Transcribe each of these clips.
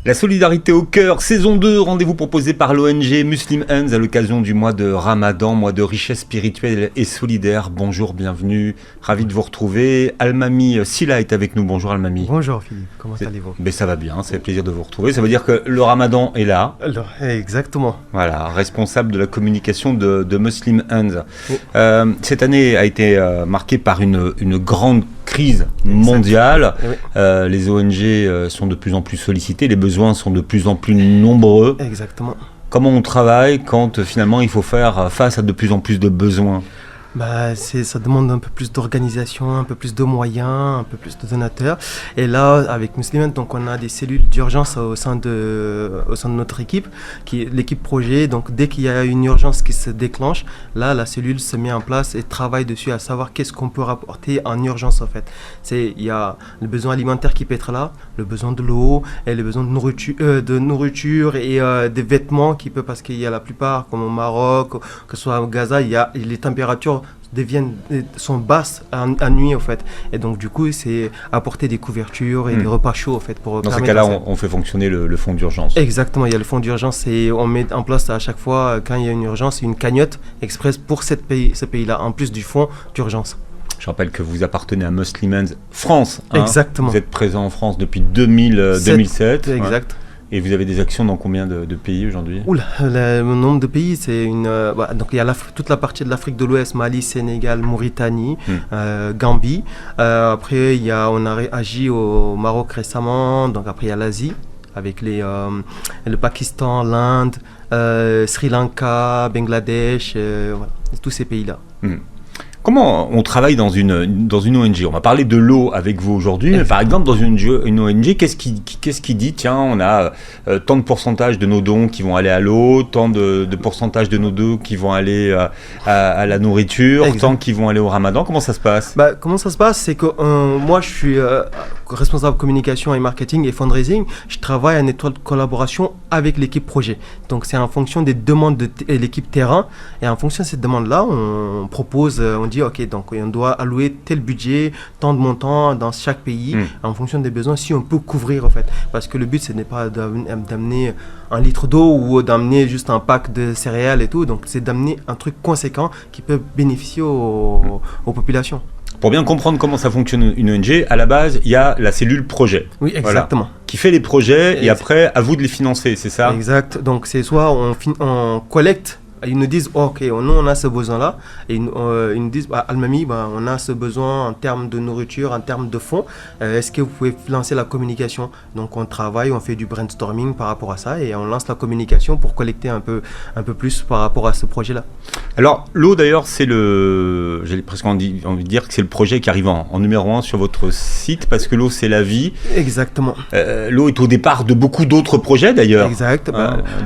La solidarité au cœur, saison 2, rendez-vous proposé par l'ONG Muslim Hands à l'occasion du mois de Ramadan, mois de richesse spirituelle et solidaire. Bonjour, bienvenue, ravi de vous retrouver. Almami Silla est avec nous. Bonjour Almami. Bonjour Philippe, comment allez-vous? Ça va bien, c'est un plaisir de vous retrouver. Ça veut dire que le Ramadan est là. Alors, exactement. Voilà, responsable de la communication de Muslim Hands. Oui. Cette année a été marquée par une grande crise mondiale. Oui. Les ONG sont de plus en plus sollicitées, les besoins sont de plus en plus nombreux. Exactement. Comment on travaille quand finalement il faut faire face à de plus en plus de besoins ? Ça demande un peu plus d'organisation, un peu plus de moyens, un peu plus de donateurs. Et là, avec Muslim, donc on a des cellules d'urgence au sein de notre équipe, qui est l'équipe projet. Donc dès qu'il y a une urgence qui se déclenche, là, la cellule se met en place et travaille dessus à savoir qu'est-ce qu'on peut rapporter en urgence en fait. Il y a le besoin alimentaire qui peut être là, le besoin de l'eau et le besoin de nourriture et des vêtements qui peut, parce qu'il y a la plupart, comme au Maroc, que ce soit au Gaza, il y a les températures sont basses à nuit en fait, et donc du coup c'est apporter des couvertures et des repas chauds en fait pour dans ces cas-là on fait fonctionner le fonds d'urgence. Exactement, il y a le fonds d'urgence et on met en place à chaque fois quand il y a une urgence une cagnotte express pour ce pays-là en plus du fonds d'urgence. Je rappelle que vous appartenez à Muslim Hands France. Exactement. Vous êtes présent en France depuis 2007. Exact. Ouais. Et vous avez des actions dans combien de pays aujourd'hui ? Le nombre de pays, c'est donc il y a toute la partie de l'Afrique de l'Ouest, Mali, Sénégal, Mauritanie, Gambie. Après, on a agi au Maroc récemment. Donc après, il y a l'Asie avec le Pakistan, l'Inde, Sri Lanka, Bangladesh, voilà, tous ces pays-là. Comment on travaille dans une ONG ? On va parler de l'eau avec vous aujourd'hui, mais par exemple dans une ONG, qu'est-ce qui dit, tiens, on a tant de pourcentage de nos dons qui vont aller à l'eau, tant de pourcentage de nos dons qui vont aller à la nourriture, tant qui vont aller au Ramadan, comment ça se passe ? Comment ça se passe, c'est que moi je suis responsable communication et marketing et fundraising, je travaille en étroite collaboration avec l'équipe projet. Donc c'est en fonction des demandes de l'équipe terrain, et en fonction de ces demandes-là, on propose, on dit ok, donc on doit allouer tel budget, tant de montants dans chaque pays, en fonction des besoins, si on peut couvrir en fait. Parce que le but, ce n'est pas d'amener un litre d'eau ou d'amener juste un pack de céréales et tout, donc c'est d'amener un truc conséquent qui peut bénéficier aux populations. Pour bien comprendre comment ça fonctionne une ONG, à la base, il y a la cellule projet. Oui, exactement. Voilà, qui fait les projets et après, à vous de les financer, c'est ça ? Exact. Donc, c'est soit on collecte, ils nous disent ok, nous on a ce besoin-là, et ils nous disent Almami, on a ce besoin en termes de nourriture, en termes de fonds. Est-ce que vous pouvez lancer la communication ? Donc on travaille, on fait du brainstorming par rapport à ça et on lance la communication pour collecter un peu plus par rapport à ce projet-là. Alors l'eau d'ailleurs, j'ai presque envie de dire que c'est le projet qui arrive en numéro 1 sur votre site, parce que l'eau c'est la vie. Exactement. L'eau est au départ de beaucoup d'autres projets d'ailleurs. Exact.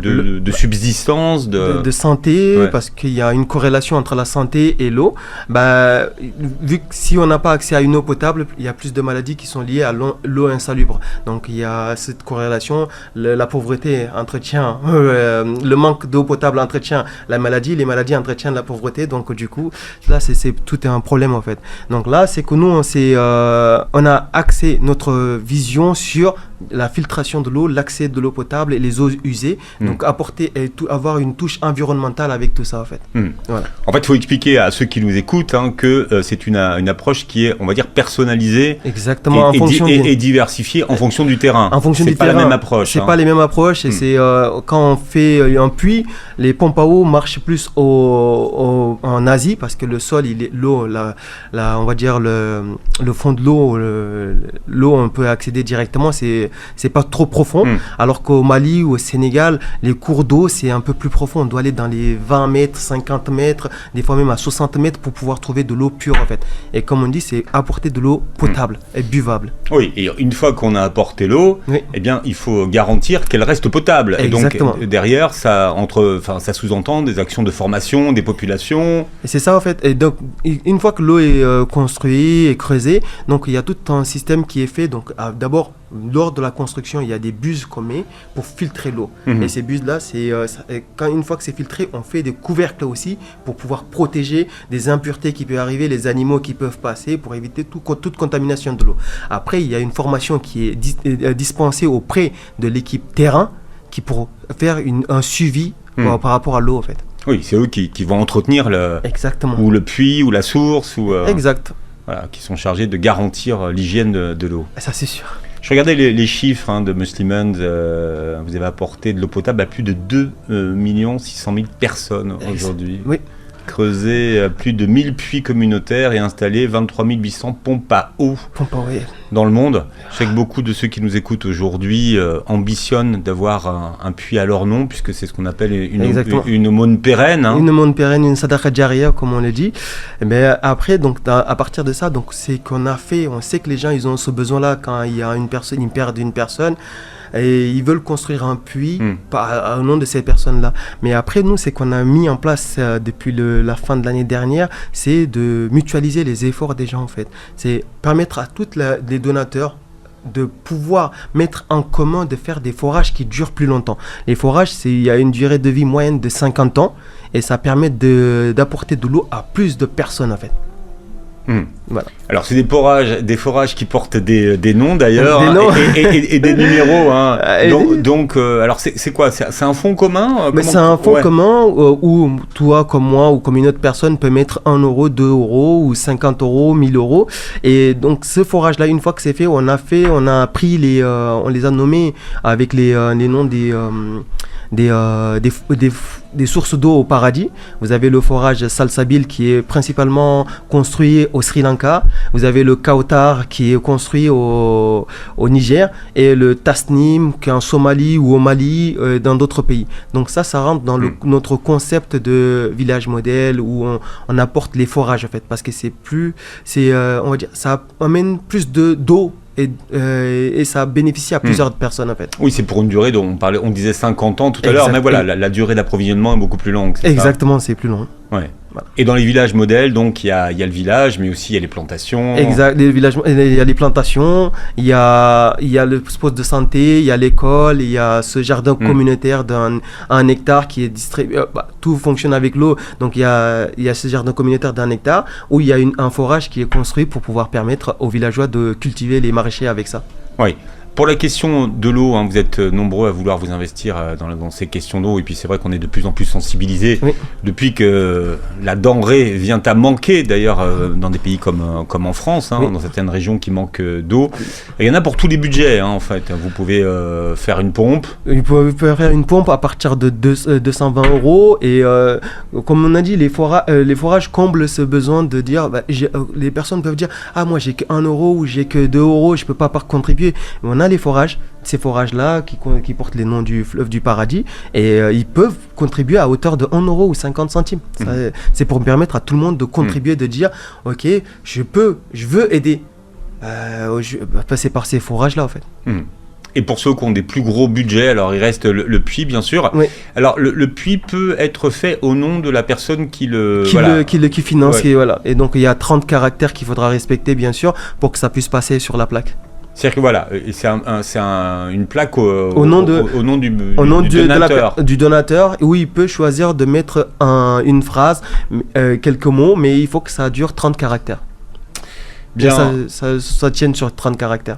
De subsistance, de santé. Ouais. Parce qu'il y a une corrélation entre la santé et l'eau. Vu que si on n'a pas accès à une eau potable, il y a plus de maladies qui sont liées à l'eau insalubre. Donc il y a cette corrélation. La pauvreté entretient, le manque d'eau potable entretient la maladie, les maladies entretiennent la pauvreté. Donc du coup, là tout est un problème en fait. Donc là, c'est que nous, on a axé notre vision sur la filtration de l'eau, l'accès de l'eau potable et les eaux usées. Donc apporter et avoir une touche environnementale avec tout ça en fait. Voilà. En fait, il faut expliquer à ceux qui nous écoutent que c'est une approche qui est, on va dire, personnalisée. Exactement. Et diversifiée en fonction du terrain. En fonction du terrain. C'est pas la même approche. C'est pas les mêmes approches. Et c'est quand on fait un puits, les pompes à eau marchent plus en Asie parce que le sol, l'eau, on va dire le fond de l'eau, on peut accéder directement. C'est pas trop profond. Alors qu'au Mali ou au Sénégal, les cours d'eau, c'est un peu plus profond. On doit aller dans les 20 mètres, 50 mètres, des fois même à 60 mètres pour pouvoir trouver de l'eau pure en fait. Et comme on dit, c'est apporter de l'eau potable et buvable. Oui, et une fois qu'on a apporté l'eau, eh bien, il faut garantir qu'elle reste potable. Exactement. Et donc, derrière, ça sous-entend des actions de formation des populations. Et c'est ça en fait. Et donc, une fois que l'eau est construite et creusée, donc il y a tout un système qui est fait. Donc, d'abord, lors de la construction, il y a des buses qu'on met pour filtrer l'eau. Et ces buses-là, une fois que c'est filtré, on fait des couvercles aussi pour pouvoir protéger des impuretés qui peuvent arriver, les animaux qui peuvent passer, pour éviter toute contamination de l'eau. Après, il y a une formation qui est dispensée auprès de l'équipe terrain pour faire un suivi par rapport à l'eau, en fait. Oui, c'est eux qui vont entretenir ou le puits ou la source. Exact. Voilà, qui sont chargés de garantir l'hygiène de l'eau. Ça, c'est sûr. Je regardais les chiffres de Muslimans. Vous avez apporté de l'eau potable à plus de 2 600 000 personnes aujourd'hui. Oui. Creusé plus de 1000 puits communautaires et installé 23 800 pompes à eau dans le monde. Je sais que beaucoup de ceux qui nous écoutent aujourd'hui ambitionnent d'avoir un puits à leur nom, puisque c'est ce qu'on appelle une aumône pérenne. Une aumône pérenne, une sadaqa jariya, comme on le dit. Mais après, donc, à partir de ça, donc, c'est qu'on a fait, on sait que les gens ils ont ce besoin-là quand il y a une perte d'une personne. Et ils veulent construire un puits au nom de ces personnes-là. Mais après, nous, c'est qu'on a mis en place depuis la fin de l'année dernière, c'est de mutualiser les efforts des gens, en fait. C'est permettre à tous les donateurs de pouvoir mettre en commun, de faire des forages qui durent plus longtemps. Les forages, il y a une durée de vie moyenne de 50 ans et ça permet d'apporter de l'eau à plus de personnes, en fait. Voilà. Alors c'est des forages qui portent des noms d'ailleurs, et des numéros. Donc alors c'est quoi? C'est un fonds commun? C'est un fonds commun où toi comme moi ou comme une autre personne peut mettre 1 euro, 2 euros ou 50 euros, 1000 euros. Et donc ce forage là, une fois que c'est fait, on a pris on les a nommés avec les noms des sources d'eau au paradis. Vous avez le forage Salsabil qui est principalement construit au Sri Lanka. Vous avez le Kautar qui est construit au Niger et le Tasnim qui est en Somalie ou au Mali, dans d'autres pays. Donc ça rentre dans notre concept de village modèle où on apporte les forages en fait, parce que on va dire, ça amène plus d'eau. Et ça bénéficie à plusieurs personnes en fait. Oui, c'est pour une durée dont on disait 50 ans tout à l'heure, mais voilà, la durée d'approvisionnement est beaucoup plus longue. Exactement, c'est plus long. Ouais. Voilà. Et dans les villages modèles, donc il y a le village, mais aussi il y a les plantations. Exact, il y a les plantations, il y a le poste de santé, il y a l'école, il y a ce jardin communautaire d'un hectare qui est distribué. Tout fonctionne avec l'eau, donc il y a ce jardin communautaire d'1 hectare où il y a un forage qui est construit pour pouvoir permettre aux villageois de cultiver les maraîchers avec ça. Oui. Pour la question de l'eau, vous êtes nombreux à vouloir vous investir dans ces questions d'eau, et puis c'est vrai qu'on est de plus en plus sensibilisés depuis que la denrée vient à manquer, d'ailleurs dans des pays comme en France, dans certaines régions qui manquent d'eau. Et il y en a pour tous les budgets, en fait. Vous pouvez faire une pompe. Vous pouvez faire une pompe à partir de 220 euros, et comme on a dit, les forages comblent ce besoin de dire, les personnes peuvent dire, moi j'ai que 1 euro ou j'ai que 2 euros, je peux pas contribuer. Mais on a ces forages-là qui portent les noms du fleuve du paradis, et ils peuvent contribuer à hauteur de 1 euro ou 50 centimes. C'est pour permettre à tout le monde de contribuer, de dire ok, je veux aider, passer par ces forages-là en fait. Et pour ceux qui ont des plus gros budgets, alors il reste le puits, bien sûr. Oui. Alors le puits peut être fait au nom de la personne qui finance. Et voilà. Et donc il y a 30 caractères qu'il faudra respecter, bien sûr, pour que ça puisse passer sur la plaque. C'est-à-dire que voilà, c'est une plaque au nom du donateur. Du donateur, où il peut choisir de mettre une phrase, quelques mots, mais il faut que ça dure 30 caractères. Bien. Ça tienne sur 30 caractères.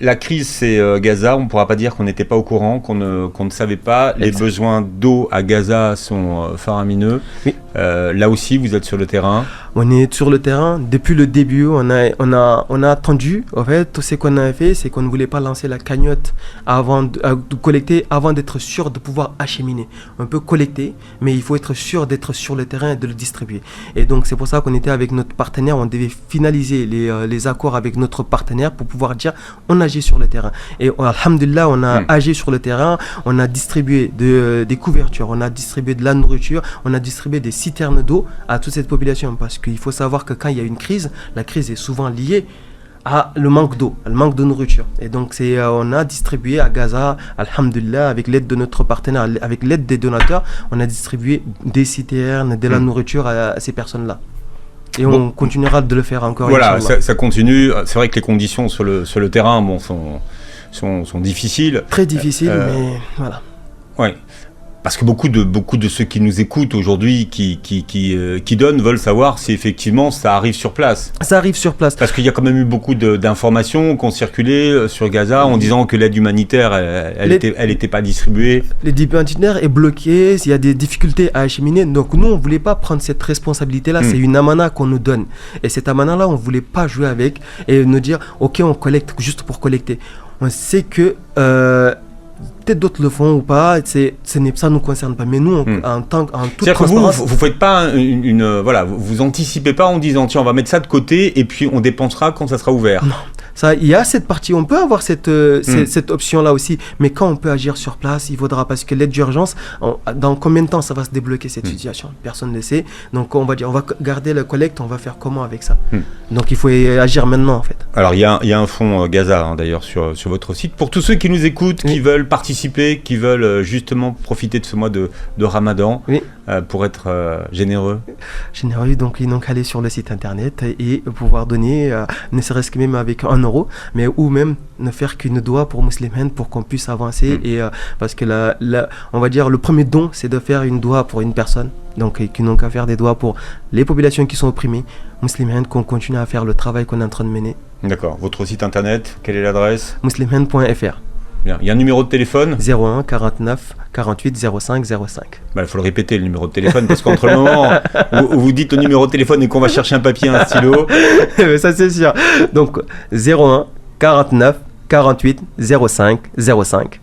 La crise, c'est Gaza. On ne pourra pas dire qu'on n'était pas au courant, qu'on ne savait pas. Les besoins d'eau à Gaza sont faramineux. Oui. Là aussi, vous êtes sur le terrain. On est sur le terrain depuis le début. On a attendu. En fait, tout ce qu'on a fait, c'est qu'on ne voulait pas lancer la cagnotte avant de collecter, avant d'être sûr de pouvoir acheminer. On peut collecter, mais il faut être sûr d'être sur le terrain et de le distribuer. Et donc, c'est pour ça qu'on était avec notre partenaire. On devait finaliser les accords avec notre partenaire pour pouvoir dire on agit sur le terrain. Et alhamdulillah, on a agi sur le terrain. On a distribué des couvertures, on a distribué de la nourriture, on a distribué des citernes d'eau à toute cette population, parce qu'il faut savoir que quand il y a une crise, la crise est souvent liée à le manque d'eau, le manque de nourriture. Et donc on a distribué à Gaza, alhamdulillah, avec l'aide de notre partenaire, avec l'aide des donateurs, on a distribué des citernes, de la nourriture à ces personnes-là. Et on continuera de le faire encore. Voilà, ça continue. C'est vrai que les conditions sur le terrain sont difficiles. Très difficile, mais voilà. Ouais. Parce que beaucoup de ceux qui nous écoutent aujourd'hui, qui donnent, veulent savoir si effectivement ça arrive sur place. Ça arrive sur place. Parce qu'il y a quand même eu beaucoup d'informations qui ont circulé sur Gaza en disant que l'aide humanitaire, elle était pas distribuée. L'aide humanitaire est bloquée, il y a des difficultés à acheminer. Donc nous, on ne voulait pas prendre cette responsabilité-là. C'est une amana qu'on nous donne. Et cette amana-là, on ne voulait pas jouer avec et nous dire, OK, on collecte juste pour collecter. On sait que... peut-être d'autres le font ou pas, ça ne nous concerne pas. Mais nous, en toute transparence... C'est-à-dire que vous faites pas voilà, vous anticipez pas en disant, tiens, on va mettre ça de côté et puis on dépensera quand ça sera ouvert. Non. Il y a cette partie, on peut avoir cette option-là aussi, mais quand on peut agir sur place, il faudra, parce que l'aide d'urgence, dans combien de temps ça va se débloquer cette situation? Personne ne le sait. Donc on va dire, on va garder la collecte, on va faire comment avec ça? Donc il faut agir maintenant en fait. Alors il y a un fonds Gaza d'ailleurs sur votre site. Pour tous ceux qui nous écoutent, qui veulent participer, qui veulent justement profiter de ce mois de Ramadan, pour être généreux. Généreux, donc aller sur le site internet et pouvoir donner, ne serait-ce que même avec 1 euro, mais ou même ne faire qu'une doigt pour Muslimen pour qu'on puisse avancer et parce que on va dire le premier don c'est de faire une doigt pour une personne, donc qui n'ont qu'à faire des doigts pour les populations qui sont opprimées, Muslimen, qu'on continue à faire le travail qu'on est en train de mener. D'accord. Votre site internet, quelle est l'adresse? muslimen.fr. Il y a un numéro de téléphone? 01 49 48 05 05. Il faut le répéter, le numéro de téléphone, parce qu'entre le moment où vous dites le numéro de téléphone et qu'on va chercher un papier et un stylo... Ça c'est sûr. Donc 01 49 48 05 05.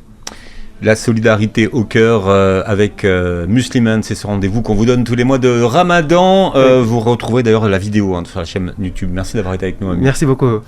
La solidarité au cœur avec Muslimen, c'est ce rendez-vous qu'on vous donne tous les mois de Ramadan. Vous retrouverez d'ailleurs la vidéo sur la chaîne YouTube. Merci d'avoir été avec nous. Merci beaucoup.